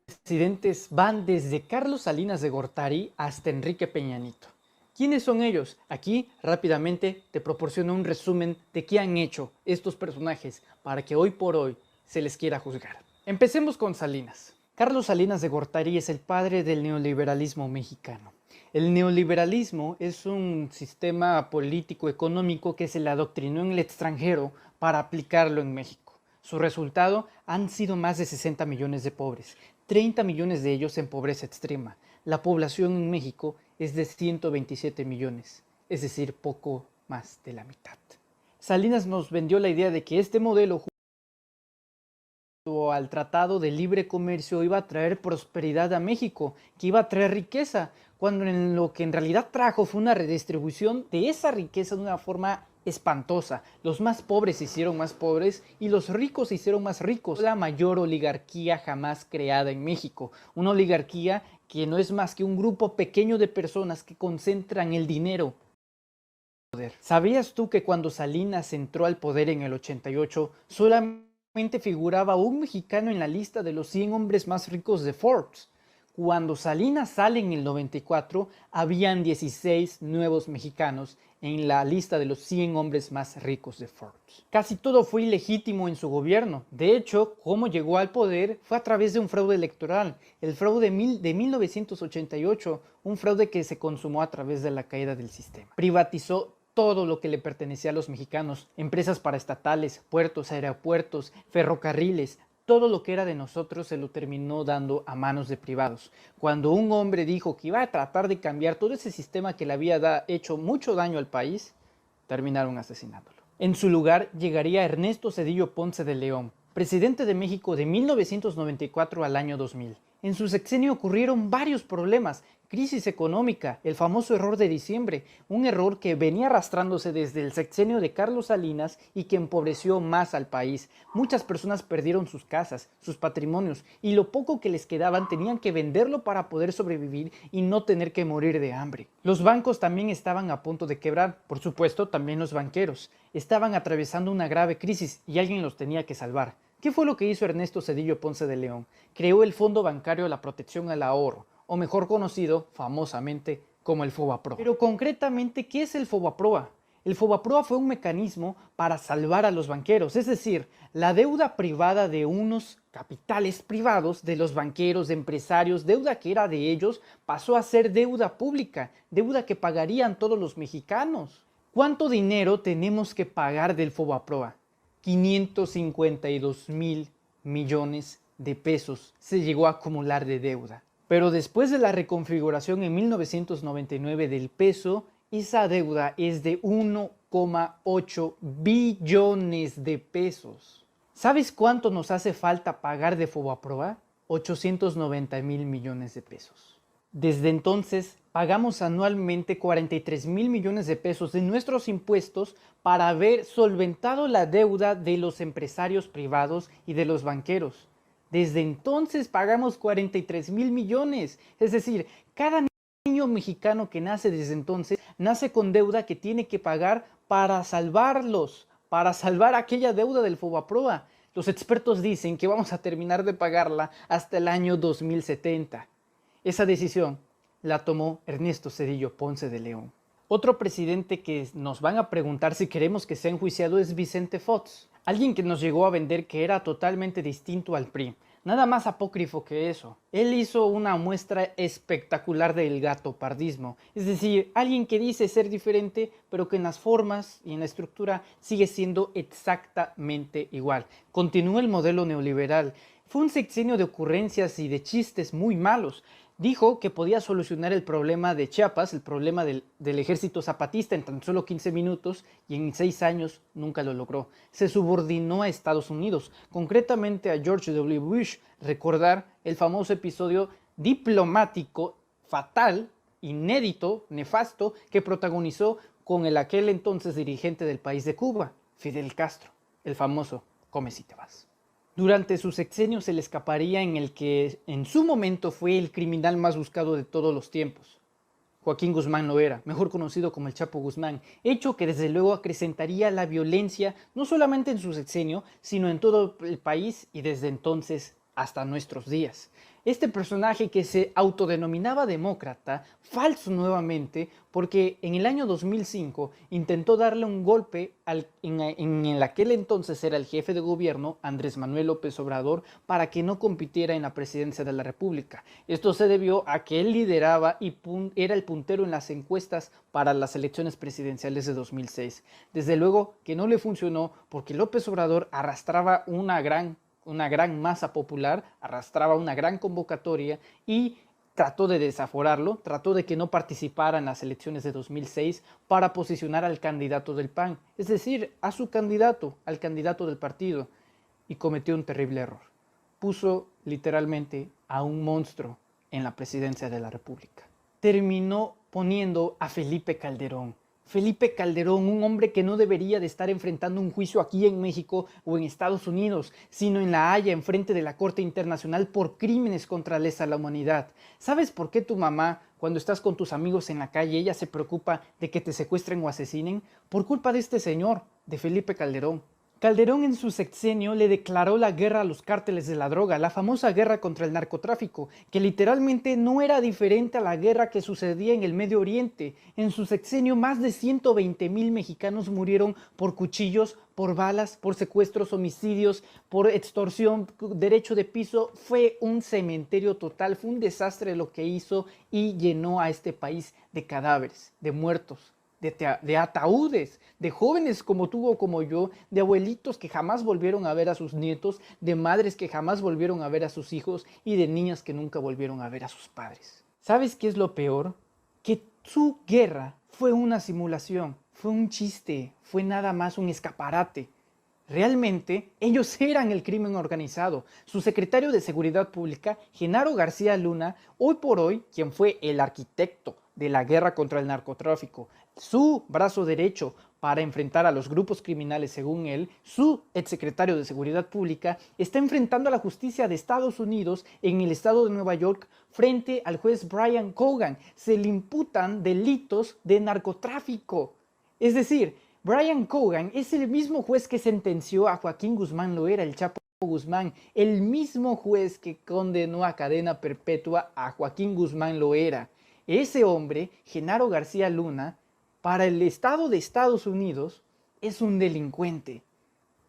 Presidentes van desde Carlos Salinas de Gortari hasta Enrique Peña Nieto. ¿Quiénes son ellos? Aquí rápidamente te proporciono un resumen de qué han hecho estos personajes para que hoy por hoy se les quiera juzgar. Empecemos con Salinas. Carlos Salinas de Gortari es el padre del neoliberalismo mexicano. El neoliberalismo es un sistema político-económico que se le adoctrinó en el extranjero para aplicarlo en México. Su resultado han sido más de 60 millones de pobres, 30 millones de ellos en pobreza extrema. La población en México es de 127 millones, es decir, poco más de la mitad. Salinas nos vendió la idea de que este modelo al Tratado de Libre Comercio iba a traer prosperidad a México, que iba a traer riqueza, cuando en lo que en realidad trajo fue una redistribución de esa riqueza de una forma espantosa. Los más pobres se hicieron más pobres y los ricos se hicieron más ricos. La mayor oligarquía jamás creada en México, una oligarquía que no es más que un grupo pequeño de personas que concentran el dinero. ¿Sabías tú que cuando Salinas entró al poder en el 88, solamente figuraba un mexicano en la lista de los 100 hombres más ricos de Forbes? Cuando Salinas sale en el 94, habían 16 nuevos mexicanos en la lista de los 100 hombres más ricos de Forbes. Casi todo fue ilegítimo en su gobierno. De hecho, cómo llegó al poder fue a través de un fraude electoral, el fraude de 1988, un fraude que se consumó a través de la caída del sistema. Privatizó todo lo que le pertenecía a los mexicanos, empresas paraestatales, puertos, aeropuertos, ferrocarriles, todo lo que era de nosotros se lo terminó dando a manos de privados. Cuando un hombre dijo que iba a tratar de cambiar todo ese sistema que le había hecho mucho daño al país, terminaron asesinándolo. En su lugar llegaría Ernesto Zedillo Ponce de León, presidente de México de 1994 al año 2000. En su sexenio ocurrieron varios problemas: crisis económica, el famoso error de diciembre, un error que venía arrastrándose desde el sexenio de Carlos Salinas y que empobreció más al país. Muchas personas perdieron sus casas, sus patrimonios, y lo poco que les quedaban tenían que venderlo para poder sobrevivir y no tener que morir de hambre. Los bancos también estaban a punto de quebrar, por supuesto también los banqueros. Estaban atravesando una grave crisis y alguien los tenía que salvar. ¿Qué fue lo que hizo Ernesto Zedillo Ponce de León? Creó el Fondo Bancario de la Protección al Ahorro, o mejor conocido famosamente como el FOBAPROA. Pero concretamente, ¿qué es el FOBAPROA? El FOBAPROA fue un mecanismo para salvar a los banqueros, es decir, la deuda privada de unos capitales privados, de los banqueros, de empresarios, deuda que era de ellos, pasó a ser deuda pública, deuda que pagarían todos los mexicanos. ¿Cuánto dinero tenemos que pagar del FOBAPROA? 552 mil millones de pesos se llegó a acumular de deuda. Pero después de la reconfiguración en 1999 del peso, esa deuda es de 1,8 billones de pesos. ¿Sabes cuánto nos hace falta pagar de FOBAPROA? 890 mil millones de pesos. Desde entonces, pagamos anualmente 43 mil millones de pesos de nuestros impuestos para haber solventado la deuda de los empresarios privados y de los banqueros. Desde entonces pagamos 43 mil millones. Es decir, cada niño mexicano que nace desde entonces nace con deuda que tiene que pagar para salvarlos, para salvar aquella deuda del FOBAPROA. Los expertos dicen que vamos a terminar de pagarla hasta el año 2070. Esa decisión la tomó Ernesto Zedillo Ponce de León. Otro presidente que nos van a preguntar si queremos que sea enjuiciado es Vicente Fox, alguien que nos llegó a vender que era totalmente distinto al PRI. Nada más apócrifo que eso. Él hizo una muestra espectacular del gatopardismo, es decir, alguien que dice ser diferente, pero que en las formas y en la estructura sigue siendo exactamente igual. Continúa el modelo neoliberal. Fue un sexenio de ocurrencias y de chistes muy malos. Dijo que podía solucionar el problema de Chiapas, el problema del ejército zapatista en tan solo 15 minutos y en 6 años nunca lo logró. Se subordinó a Estados Unidos, concretamente a George W. Bush. Recordar el famoso episodio diplomático fatal, inédito, nefasto, que protagonizó con el aquel entonces dirigente del país de Cuba, Fidel Castro, el famoso "come si te vas". Durante su sexenio se le escaparía en el que en su momento fue el criminal más buscado de todos los tiempos, Joaquín Guzmán Loera, mejor conocido como el Chapo Guzmán, hecho que desde luego acrecentaría la violencia no solamente en su sexenio, sino en todo el país y desde entonces hasta nuestros días. Este personaje que se autodenominaba demócrata, falso nuevamente, porque en el año 2005 intentó darle un golpe en aquel entonces era el jefe de gobierno, Andrés Manuel López Obrador, para que no compitiera en la presidencia de la República. Esto se debió a que él lideraba y era el puntero en las encuestas para las elecciones presidenciales de 2006. Desde luego que no le funcionó porque López Obrador arrastraba una gran masa popular, arrastraba una gran convocatoria y trató de desaforarlo, trató de que no participara en las elecciones de 2006 para posicionar al candidato del PAN, es decir, a su candidato, al candidato del partido, y cometió un terrible error. Puso literalmente a un monstruo en la presidencia de la República. Terminó poniendo a Felipe Calderón. Felipe Calderón, un hombre que no debería de estar enfrentando un juicio aquí en México o en Estados Unidos, sino en La Haya, enfrente de la Corte Internacional por crímenes contra la humanidad. ¿Sabes por qué tu mamá, cuando estás con tus amigos en la calle, ella se preocupa de que te secuestren o asesinen? Por culpa de este señor, de Felipe Calderón. Calderón en su sexenio le declaró la guerra a los cárteles de la droga, la famosa guerra contra el narcotráfico, que literalmente no era diferente a la guerra que sucedía en el Medio Oriente. En su sexenio más de 120,000 mexicanos murieron por cuchillos, por balas, por secuestros, homicidios, por extorsión, derecho de piso. Fue un cementerio total, fue un desastre lo que hizo y llenó a este país de cadáveres, de muertos. De ataúdes, de jóvenes como tú o como yo, de abuelitos que jamás volvieron a ver a sus nietos, de madres que jamás volvieron a ver a sus hijos y de niñas que nunca volvieron a ver a sus padres. ¿Sabes qué es lo peor? Que su guerra fue una simulación, fue un chiste, fue nada más un escaparate. Realmente, ellos eran el crimen organizado. Su secretario de Seguridad Pública, Genaro García Luna, hoy por hoy, quien fue el arquitecto de la guerra contra el narcotráfico, su brazo derecho para enfrentar a los grupos criminales según él, su exsecretario de Seguridad Pública, está enfrentando a la justicia de Estados Unidos en el estado de Nueva York frente al juez Brian Cogan. Se le imputan delitos de narcotráfico. Es decir, Brian Cogan es el mismo juez que sentenció a Joaquín Guzmán Loera, el Chapo Guzmán, el mismo juez que condenó a cadena perpetua a Joaquín Guzmán Loera. Ese hombre, Genaro García Luna, para el Estado de Estados Unidos, es un delincuente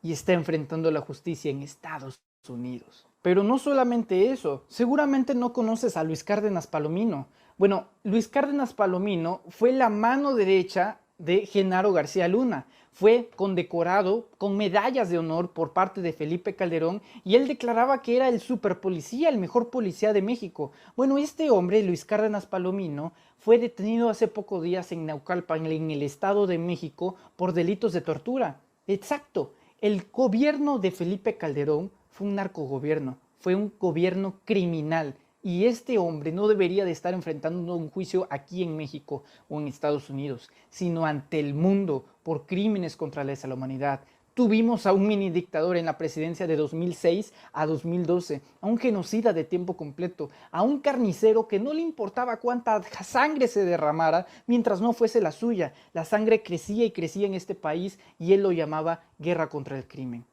y está enfrentando la justicia en Estados Unidos. Pero no solamente eso, seguramente no conoces a Luis Cárdenas Palomino. Bueno, Luis Cárdenas Palomino fue la mano derecha de Genaro García Luna. Fue condecorado con medallas de honor por parte de Felipe Calderón y él declaraba que era el superpolicía, el mejor policía de México. Bueno, este hombre, Luis Cárdenas Palomino, fue detenido hace pocos días en Naucalpan, en el Estado de México, por delitos de tortura. Exacto, el gobierno de Felipe Calderón fue un narcogobierno, fue un gobierno criminal. Y este hombre no debería de estar enfrentando un juicio aquí en México o en Estados Unidos, sino ante el mundo por crímenes contra la humanidad. Tuvimos a un mini dictador en la presidencia de 2006 a 2012, a un genocida de tiempo completo, a un carnicero que no le importaba cuánta sangre se derramara mientras no fuese la suya. La sangre crecía y crecía en este país y él lo llamaba guerra contra el crimen.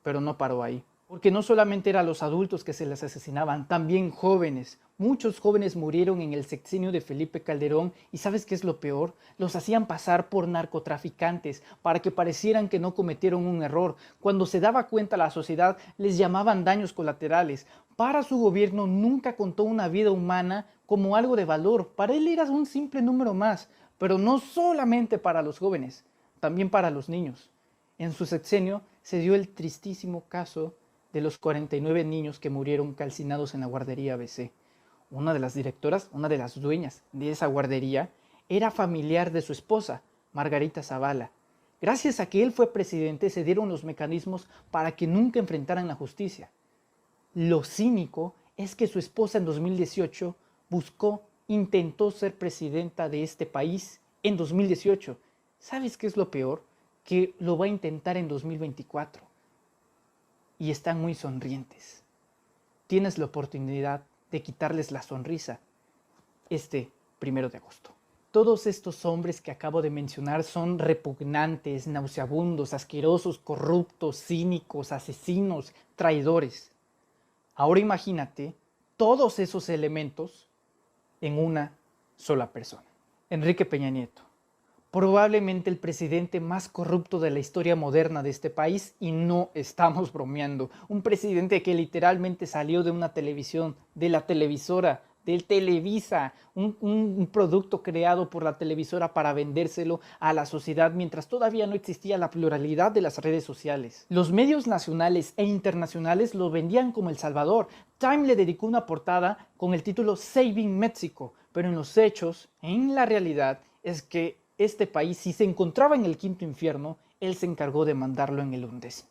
Pero no paró ahí. Porque no solamente eran los adultos que se les asesinaban, también jóvenes. Muchos jóvenes murieron en el sexenio de Felipe Calderón y ¿sabes qué es lo peor? Los hacían pasar por narcotraficantes para que parecieran que no cometieron un error. Cuando se daba cuenta la sociedad les llamaban daños colaterales. Para su gobierno nunca contó una vida humana como algo de valor. Para él era un simple número más, pero no solamente para los jóvenes, también para los niños. En su sexenio se dio el tristísimo caso de los 49 niños que murieron calcinados en la guardería ABC. Una de las directoras, una de las dueñas de esa guardería, era familiar de su esposa, Margarita Zavala. Gracias a que él fue presidente, se dieron los mecanismos para que nunca enfrentaran la justicia. Lo cínico es que su esposa en 2018 intentó ser presidenta de este país en 2018. ¿Sabes qué es lo peor? Que lo va a intentar en 2024. Y están muy sonrientes. Tienes la oportunidad de quitarles la sonrisa este 1 de agosto. Todos estos hombres que acabo de mencionar son repugnantes, nauseabundos, asquerosos, corruptos, cínicos, asesinos, traidores. Ahora imagínate todos esos elementos en una sola persona. Enrique Peña Nieto, probablemente el presidente más corrupto de la historia moderna de este país, y no estamos bromeando. Un presidente que literalmente salió de una televisión, de la televisora, del Televisa, un producto creado por la televisora para vendérselo a la sociedad mientras todavía no existía la pluralidad de las redes sociales. Los medios nacionales e internacionales lo vendían como El Salvador. Time le dedicó una portada con el título Saving Mexico, pero en los hechos, en la realidad, es que este país, si se encontraba en el quinto infierno, él se encargó de mandarlo en el 11º.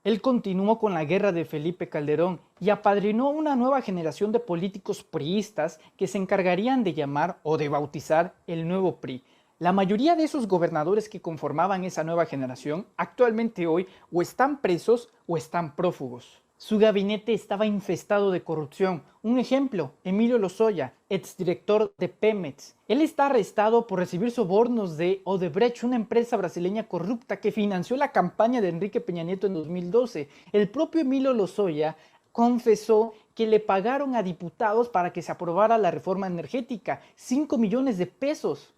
Él continuó con la guerra de Felipe Calderón y apadrinó una nueva generación de políticos priistas que se encargarían de llamar o de bautizar el nuevo PRI. La mayoría de esos gobernadores que conformaban esa nueva generación actualmente hoy o están presos o están prófugos. Su gabinete estaba infestado de corrupción. Un ejemplo, Emilio Lozoya, exdirector de Pemex. Él está arrestado por recibir sobornos de Odebrecht, una empresa brasileña corrupta que financió la campaña de Enrique Peña Nieto en 2012. El propio Emilio Lozoya confesó que le pagaron a diputados para que se aprobara la reforma energética, 5 millones de pesos.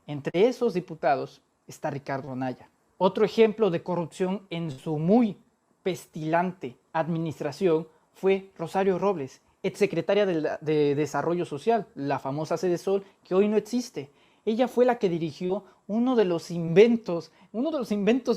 Entre esos diputados está Ricardo Anaya. Otro ejemplo de corrupción en su muy pestilente administración fue Rosario Robles, exsecretaria de Desarrollo Social, la famosa Sedesol, que hoy no existe. Ella fue la que dirigió uno de los inventos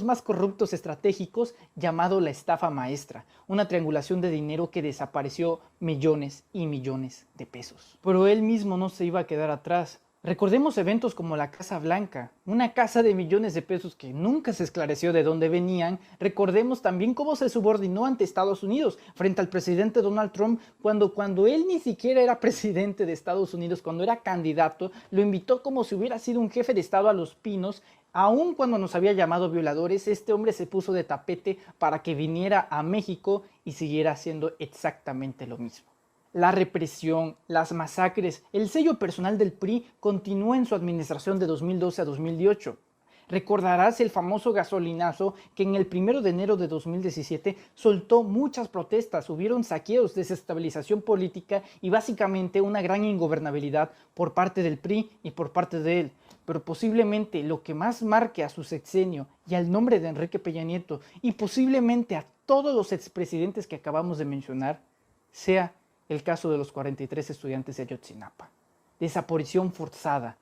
más corruptos estratégicos llamado la estafa maestra, una triangulación de dinero que desapareció millones y millones de pesos. Pero él mismo no se iba a quedar atrás. Recordemos eventos como la Casa Blanca, una casa de millones de pesos que nunca se esclareció de dónde venían. Recordemos también cómo se subordinó ante Estados Unidos frente al presidente Donald Trump cuando él ni siquiera era presidente de Estados Unidos, cuando era candidato, lo invitó como si hubiera sido un jefe de Estado a Los Pinos. Aun cuando nos había llamado violadores, este hombre se puso de tapete para que viniera a México y siguiera haciendo exactamente lo mismo. La represión, las masacres, el sello personal del PRI continuó en su administración de 2012 a 2018. Recordarás el famoso gasolinazo que en el 1 de enero de 2017 soltó muchas protestas, hubieron saqueos, desestabilización política y básicamente una gran ingobernabilidad por parte del PRI y por parte de él. Pero posiblemente lo que más marque a su sexenio y al nombre de Enrique Peña Nieto y posiblemente a todos los expresidentes que acabamos de mencionar sea el caso de los 43 estudiantes de Ayotzinapa. Desaparición forzada,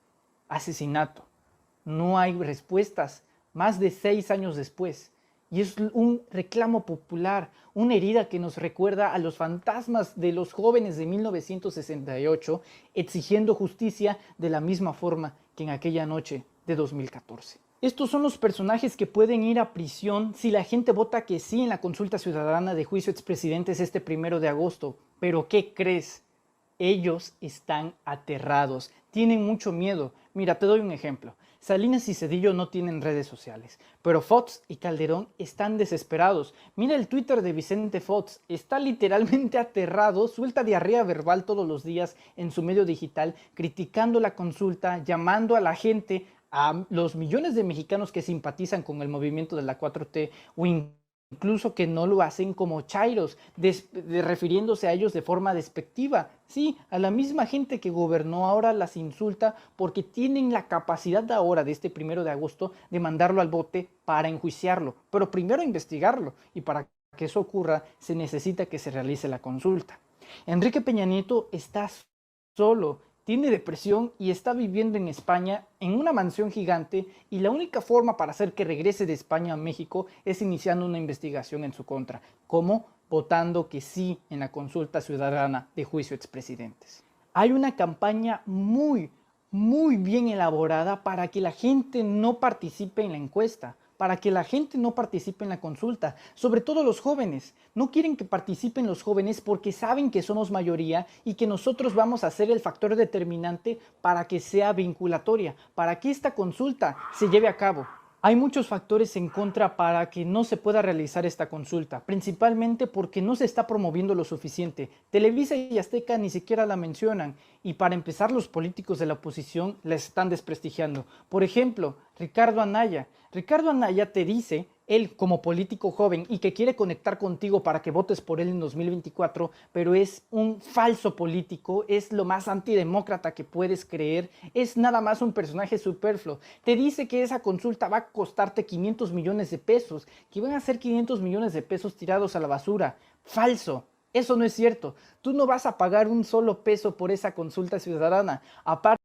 asesinato. No hay respuestas más de 6 años después. Y es un reclamo popular, una herida que nos recuerda a los fantasmas de los jóvenes de 1968 exigiendo justicia de la misma forma que en aquella noche de 2014. Estos son los personajes que pueden ir a prisión si la gente vota que sí en la consulta ciudadana de juicio expresidentes este 1 de agosto. Pero ¿qué crees? Ellos están aterrados, tienen mucho miedo. Mira, te doy un ejemplo. Salinas y Zedillo no tienen redes sociales, pero Fox y Calderón están desesperados. Mira el Twitter de Vicente Fox, está literalmente aterrado, suelta diarrea verbal todos los días en su medio digital, criticando la consulta, llamando a la gente, a los millones de mexicanos que simpatizan con el movimiento de la 4T o incluso que no lo hacen como chairos, refiriéndose a ellos de forma despectiva. Sí, a la misma gente que gobernó ahora las insulta porque tienen la capacidad ahora de este 1 de agosto de mandarlo al bote para enjuiciarlo, pero primero investigarlo, y para que eso ocurra se necesita que se realice la consulta. Enrique Peña Nieto está solo, tiene depresión y está viviendo en España en una mansión gigante, y la única forma para hacer que regrese de España a México es iniciando una investigación en su contra. ¿Cómo? Votando que sí en la consulta ciudadana de juicio expresidentes. Hay una campaña muy bien elaborada para que la gente no participe en la encuesta, para que la gente no participe en la consulta, sobre todo los jóvenes. No quieren que participen los jóvenes porque saben que somos mayoría y que nosotros vamos a ser el factor determinante para que sea vinculatoria, para que esta consulta se lleve a cabo. Hay muchos factores en contra para que no se pueda realizar esta consulta, principalmente porque no se está promoviendo lo suficiente. Televisa y Azteca ni siquiera la mencionan, y para empezar los políticos de la oposición la están desprestigiando. Por ejemplo, Ricardo Anaya. Ricardo Anaya te dice él como político joven y que quiere conectar contigo para que votes por él en 2024, pero es un falso político, es lo más antidemócrata que puedes creer, es nada más un personaje superfluo. Te dice que esa consulta va a costarte 500 millones de pesos, que van a ser 500 millones de pesos tirados a la basura. Falso. Eso no es cierto. Tú no vas a pagar un solo peso por esa consulta ciudadana. Aparte,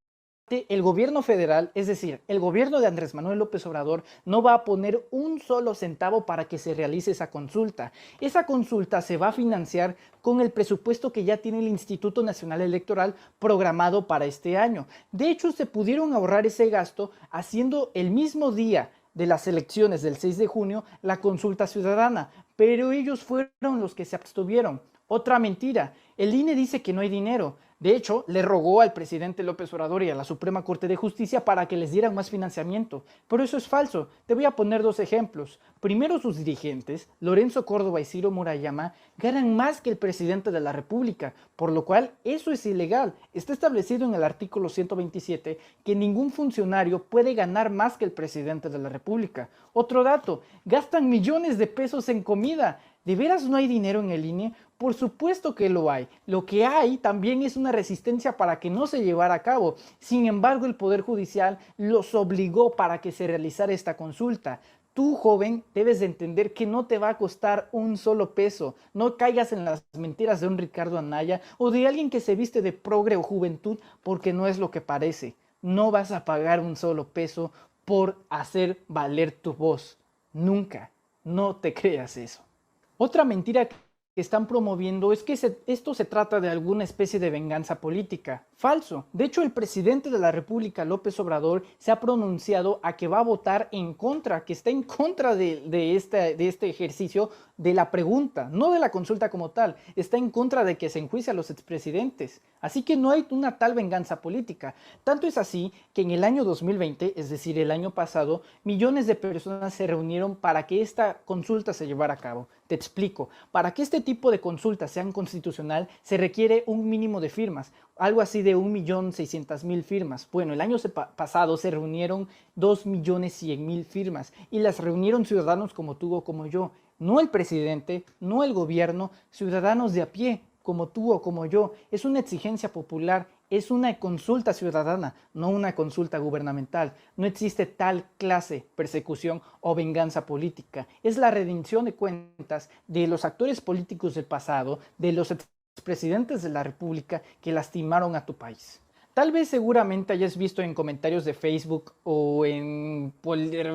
el gobierno federal, es decir, el gobierno de Andrés Manuel López Obrador, no va a poner un solo centavo para que se realice esa consulta. Esa consulta se va a financiar con el presupuesto que ya tiene el Instituto Nacional Electoral programado para este año. De hecho, se pudieron ahorrar ese gasto haciendo el mismo día de las elecciones del 6 de junio la consulta ciudadana, pero ellos fueron los que se abstuvieron. Otra mentira, el INE dice que no hay dinero. De hecho, le rogó al presidente López Obrador y a la Suprema Corte de Justicia para que les dieran más financiamiento. Pero eso es falso. Te voy a poner dos ejemplos. Primero, sus dirigentes, Lorenzo Córdoba y Ciro Murayama, ganan más que el presidente de la República, por lo cual eso es ilegal. Está establecido en el artículo 127 que ningún funcionario puede ganar más que el presidente de la República. Otro dato, gastan millones de pesos en comida. ¿De veras no hay dinero en el INE? Por supuesto que lo hay. Lo que hay también es una resistencia para que no se llevara a cabo. Sin embargo, el Poder Judicial los obligó para que se realizara esta consulta. Tú, joven, debes de entender que no te va a costar un solo peso. No caigas en las mentiras de un Ricardo Anaya o de alguien que se viste de progre o juventud, porque no es lo que parece. No vas a pagar un solo peso por hacer valer tu voz. Nunca. No te creas eso. Otra mentira que están promoviendo es que esto se trata de alguna especie de venganza política. Falso. De hecho, el presidente de la República, López Obrador, se ha pronunciado a que va a votar en contra, que está en contra de este ejercicio de la pregunta, no de la consulta como tal. Está en contra de que se enjuicie a los expresidentes. Así que no hay una tal venganza política. Tanto es así que en el año 2020, es decir, el año pasado, millones de personas se reunieron para que esta consulta se llevara a cabo. Te explico. Para que este tipo de consultas sean constitucional, se requiere un mínimo de firmas, algo así de 1.600.000 firmas. Bueno, el año pasado se reunieron 2.100.000 firmas y las reunieron ciudadanos como tú o como yo. No el presidente, no el gobierno, ciudadanos de a pie, como tú o como yo. Es una exigencia popular, es una consulta ciudadana, no una consulta gubernamental. No existe tal clase, persecución o venganza política. Es la rendición de cuentas de los actores políticos del pasado, de los expresidentes de la República que lastimaron a tu país. Tal vez seguramente hayas visto en comentarios de Facebook o en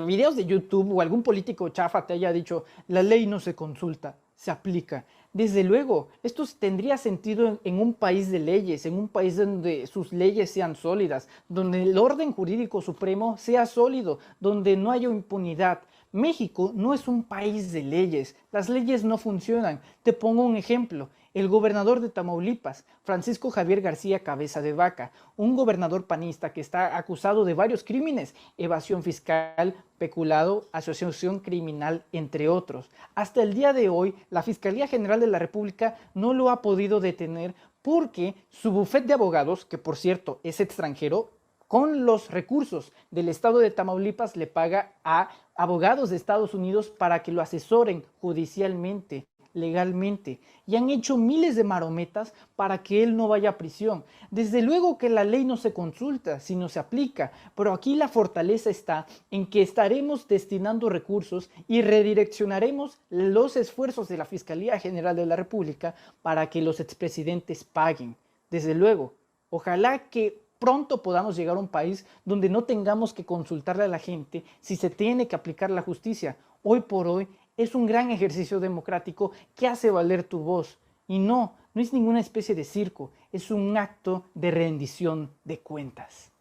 videos de YouTube o algún político chafa te haya dicho: la ley no se consulta, se aplica. Desde luego, esto tendría sentido en un país de leyes, en un país donde sus leyes sean sólidas, donde el orden jurídico supremo sea sólido, donde no haya impunidad. México no es un país de leyes, las leyes no funcionan. Te pongo un ejemplo. El gobernador de Tamaulipas, Francisco Javier García Cabeza de Vaca, un gobernador panista que está acusado de varios crímenes: evasión fiscal, peculado, asociación criminal, entre otros. Hasta el día de hoy, la Fiscalía General de la República no lo ha podido detener porque su bufete de abogados, que por cierto es extranjero, con los recursos del estado de Tamaulipas le paga a abogados de Estados Unidos para que lo asesoren judicialmente, legalmente, y han hecho miles de marometas para que él no vaya a prisión. Desde luego que la ley no se consulta, sino se aplica, pero aquí la fortaleza está en que estaremos destinando recursos y redireccionaremos los esfuerzos de la Fiscalía General de la República para que los expresidentes paguen. Desde luego, ojalá que pronto podamos llegar a un país donde no tengamos que consultarle a la gente si se tiene que aplicar la justicia. Hoy por hoy es un gran ejercicio democrático que hace valer tu voz. Y no es ninguna especie de circo, es un acto de rendición de cuentas.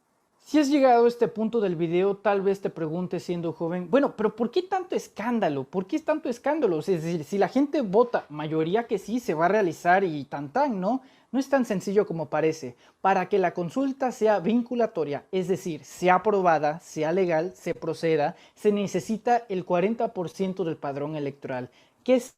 Si has llegado a este punto del video, tal vez te preguntes siendo joven: bueno, pero ¿por qué tanto escándalo? ¿Por qué es tanto escándalo? Es decir, si la gente vota mayoría que sí, se va a realizar y tan, ¿no? No es tan sencillo como parece. Para que la consulta sea vinculatoria, es decir, sea aprobada, sea legal, se proceda, se necesita el 40% del padrón electoral. ¿Qué es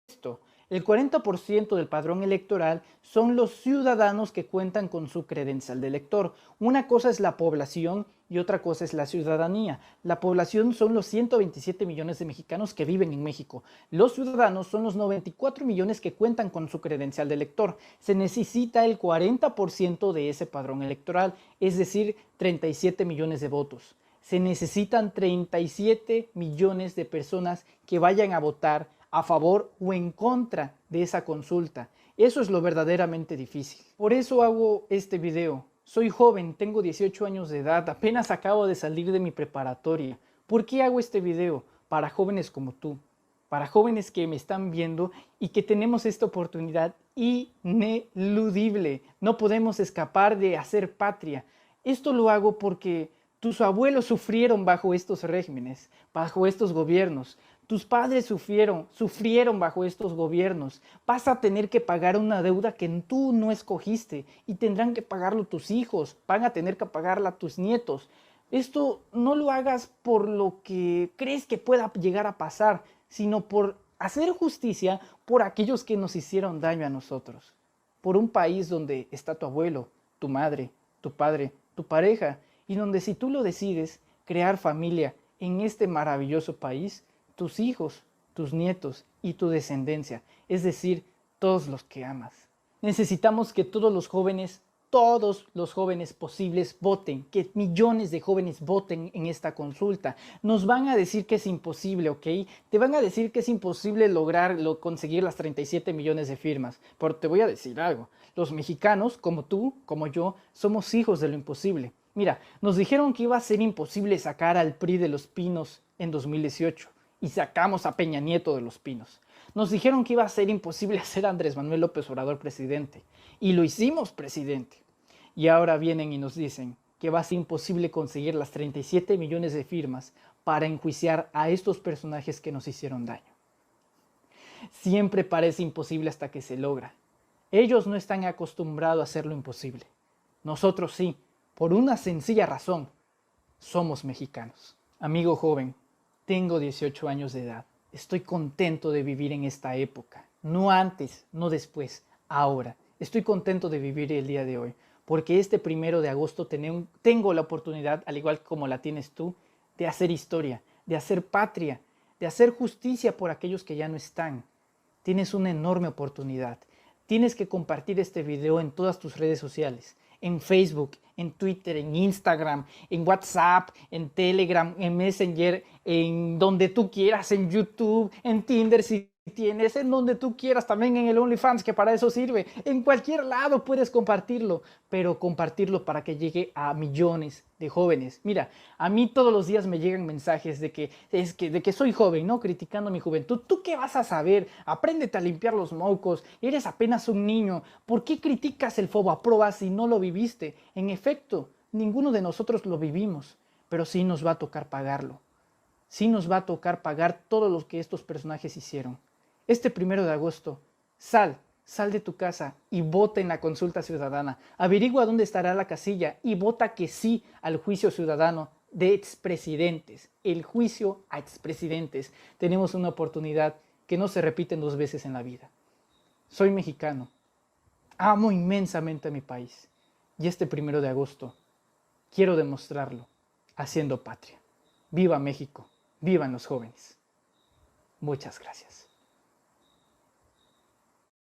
esto? El 40% del padrón electoral son los ciudadanos que cuentan con su credencial de elector. Una cosa es la población y otra cosa es la ciudadanía. La población son los 127 millones de mexicanos que viven en México. Los ciudadanos son los 94 millones que cuentan con su credencial de elector. Se necesita el 40% de ese padrón electoral, es decir, 37 millones de votos. Se necesitan 37 millones de personas que vayan a votar a favor o en contra de esa consulta. Eso es lo verdaderamente difícil. Por eso hago este video. Soy joven, tengo 18 años de edad, apenas acabo de salir de mi preparatoria. ¿Por qué hago este video? Para jóvenes como tú, para jóvenes que me están viendo y que tenemos esta oportunidad ineludible. No podemos escapar de hacer patria. Esto lo hago porque tus abuelos sufrieron bajo estos regímenes, bajo estos gobiernos. Tus padres sufrieron bajo estos gobiernos. Vas a tener que pagar una deuda que tú no escogiste y tendrán que pagarlo tus hijos, van a tener que pagarla tus nietos. Esto no lo hagas por lo que crees que pueda llegar a pasar, sino por hacer justicia por aquellos que nos hicieron daño a nosotros. Por un país donde está tu abuelo, tu madre, tu padre, tu pareja, y donde si tú lo decides, crear familia en este maravilloso país, tus hijos, tus nietos y tu descendencia, es decir, todos los que amas. Necesitamos que todos los jóvenes posibles voten, que millones de jóvenes voten en esta consulta. Nos van a decir que es imposible, ¿ok? Te van a decir que es imposible conseguir las 37 millones de firmas, pero te voy a decir algo. Los mexicanos, como tú, como yo, somos hijos de lo imposible. Mira, nos dijeron que iba a ser imposible sacar al PRI de Los Pinos en 2018. Y sacamos a Peña Nieto de Los Pinos. Nos dijeron que iba a ser imposible hacer a Andrés Manuel López Obrador presidente. Y lo hicimos presidente. Y ahora vienen y nos dicen que va a ser imposible conseguir las 37 millones de firmas para enjuiciar a estos personajes que nos hicieron daño. Siempre parece imposible hasta que se logra. Ellos no están acostumbrados a hacer lo imposible. Nosotros sí, por una sencilla razón. Somos mexicanos. Amigo joven, tengo 18 años de edad. Estoy contento de vivir en esta época. No antes, no después, ahora. Estoy contento de vivir el día de hoy. Porque este 1 de agosto tengo la oportunidad, al igual como la tienes tú, de hacer historia, de hacer patria, de hacer justicia por aquellos que ya no están. Tienes una enorme oportunidad. Tienes que compartir este video en todas tus redes sociales. En Facebook, en Twitter, en Instagram, en WhatsApp, en Telegram, en Messenger, en donde tú quieras, en YouTube, en Tinder si tienes, en donde tú quieras, también en el OnlyFans, que para eso sirve. En cualquier lado puedes compartirlo, pero compartirlo para que llegue a millones de jóvenes. Mira, a mí todos los días me llegan mensajes de que soy joven, ¿no? Criticando mi juventud. ¿Tú qué vas a saber? Apréndete a limpiar los mocos. Eres apenas un niño. ¿Por qué criticas el Fobaproa si no lo viviste? En efecto, ninguno de nosotros lo vivimos, pero sí nos va a tocar pagarlo. Sí nos va a tocar pagar todo lo que estos personajes hicieron. Este 1 de agosto, sal de tu casa y vota en la consulta ciudadana. Averigua dónde estará la casilla y vota que sí al juicio ciudadano de expresidentes. El juicio a expresidentes. Tenemos una oportunidad que no se repite 2 veces en la vida. Soy mexicano. Amo inmensamente a mi país. Y este 1 de agosto quiero demostrarlo haciendo patria. ¡Viva México! ¡Vivan los jóvenes! Muchas gracias.